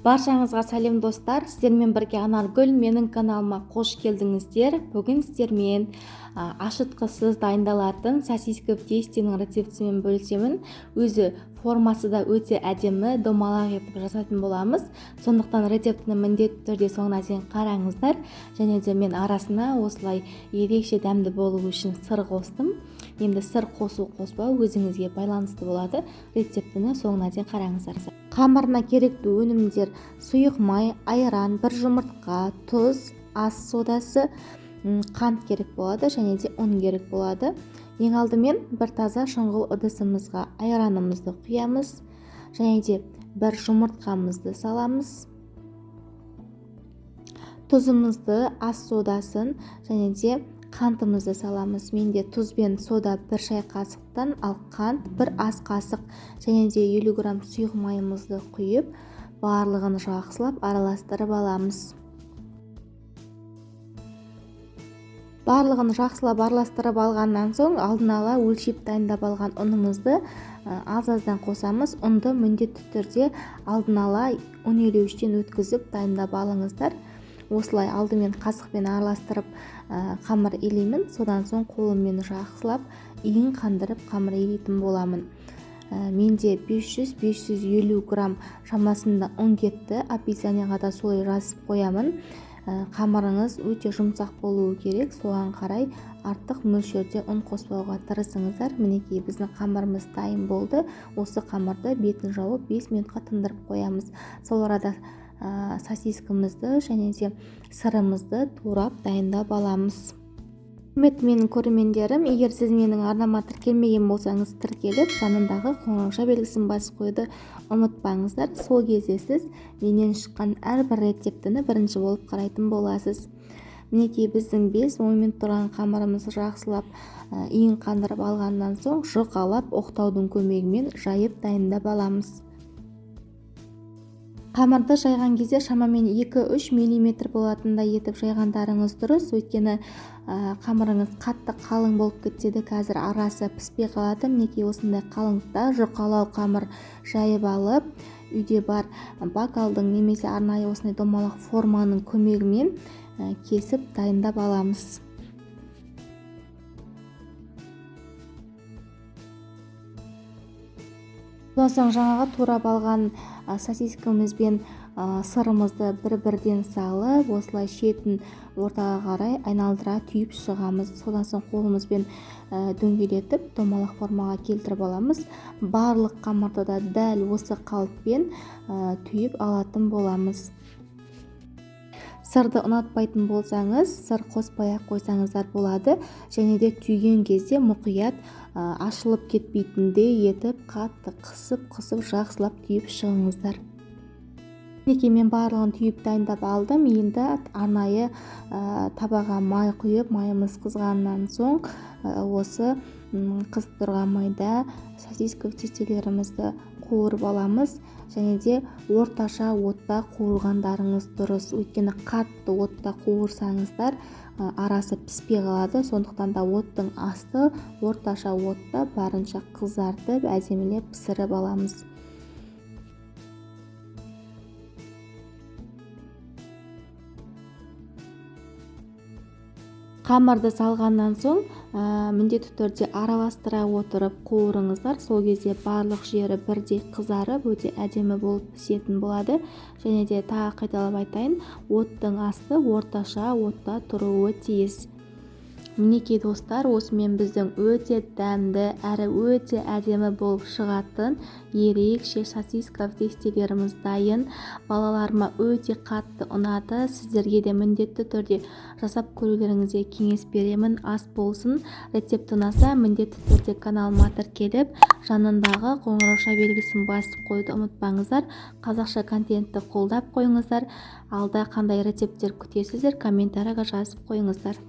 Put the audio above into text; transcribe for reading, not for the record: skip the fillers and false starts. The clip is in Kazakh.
Баршаңызға сәлем достар, сіздермен бірге Анаргүл, менің каналыма қош келдіңіздер. Бүгін сіздермен ашытқысыз дайындалатын сосиска в тестенің рецептімен бөлісемін. Өзі формасы да өте әдемі, домалақ етіп жасайтын боламыз. Сондықтан рецептіні міндетті түрде соңына дейін қараңыздар. Және де мен арасына осылай ерекше дәмді болу үшін сыр қостым. Енді сыр қоспау өзіңізге байланысты болады. Рецептіні соңына дейін қараңыздар. Қамырына керекті өнімдер: сұйық май, айран, бір жұмыртқа, тұз, ас содасы, қант керек болады және де ұн керек болады. Ең алдымен бір таза шұңғыл ыдысымызға айранымызды құямыз және де бір жұмыртқамызды саламыз. Тұзымызды, ас содасын және де қантымызды саламыз. Менде тұз бен сода 1 шай қасықтан, ал қант 1 ас қасық және де 50 грамм сұйық майымызды құйып, барлығын жақсылап араластырып аламыз. Барлығын жақсылап араластырып алғаннан соң, алдын ала өлшеп дайындап алған ұнымызды аз-аздан қосамыз. Ұнды міндетті түрде алдын ала үнелеуіштен өткізіп дайындап алыңыздар. Осылай алдымен қасықпен араластырып қамыр илеймін. Содан соң қолыммен жақсылап иін қандырып қамыр илейтін боламын. Менде 500-550 грамм шамасында ұн кетті. Описанияға да солай жазып қоямын. Қамырыңыз өте жұмсақ болуы керек. Соған қарай артық мөлшерде ұн қоспауға тырысыңыздар. Мінекей біздің қамырымыз дайын болды. Осы қамырды бетін жауып 5 минутқа тындырып қоямыз. Сол арада сосискамызды және де сырымызды турап дайындап аламыз. Құрметті менің көрермендерім, егер сіз менің арнама тіркелмеген болсаңыз, тіркеліп, жанындағы қоңырауша белгісін басып қоюды ұмытпаңыздар. Сол кезде сіз менен шыққан әрбір рецептіні бірінші болып қарайтын боласыз. Мінекей біздің 5-10 минут тұрған қамырымыз жақсылап иін қандырып алғаннан соң жұқалап оқтаудың көмегімен жайып дайындап аламыз. Қамырды жайған кезде шамамен 2-3 мм болатындай етіп жайғандарыңыз дұрыс. Өйткені қамырыңыз қатты қалың болып кетсе де қазір арасы піспей қалады. Мінекей осындай қалыңдықта жұқалау қамыр жайып алып, үйде бар бокалдың немесе арнайы осындай домалақ форманың көмегімен кесіп дайындап аламыз. Содан соң жаңағы турап алған сосискамыз бен сырымызды бір-бірден салып, осылай шетін ортаға қарай айналдыра түйіп шығамыз. Содан соң қолымызбен дөңгелетіп домалақ формаға келтіріп аламыз. Барлық қамырды да дәл осы қалыппен түйіп алатын боламыз. Сырды ұнатпайтын болсаңыз, сыр қоспай-ақ қойсаңыздар болады. Және де түйген кезде мұқият ашылып кетпейтіндей етіп қатты қысып жақсылап түйіп шығыңыздар. Мінекей мен барлығын түйіп дайындап алдым. Енді арнайы табаға май құйып, майымыз қызғаннан соң осы қызып тұрған майда сосиска тестелерімізді қуырып аламыз. Және де орташа отта қуырғандарыңыз дұрыс. Өйткені қатты отта қуырсаңыздар арасы піспей қалады. Сондықтан да оттың асты орташа отта барынша қызартып, әдемілеп пісіріп аламыз. Қамырды салғаннан соң міндетті түрде араластыра отырып қуырыңыздар. Сол кезде барлық жері бірдей қызарып, өте әдемі болып пісетін болады. Және де тағы қайталап айтайын, оттың асты орташа отта тұруы тиіс. Мінекей достар, осымен біздің өте дәмді әрі өте әдемі болып шығатын ерекше сосиска в тестелеріміз дайын. Балаларыма өте қатты ұнады. Сіздерге де міндетті түрде жасап көрулеріңізге кеңес беремін. Ас болсын. Рецепт ұнаса, міндетті түрде каналыма тіркеліп, жанындағы қоңырауша белгісін басып қоюды ұмытпаңыздар. Қазақша контентті қолдап қойыңыздар. Алда қандай рецепттер күтесіздер, комментарийға жазып қойыңыздар.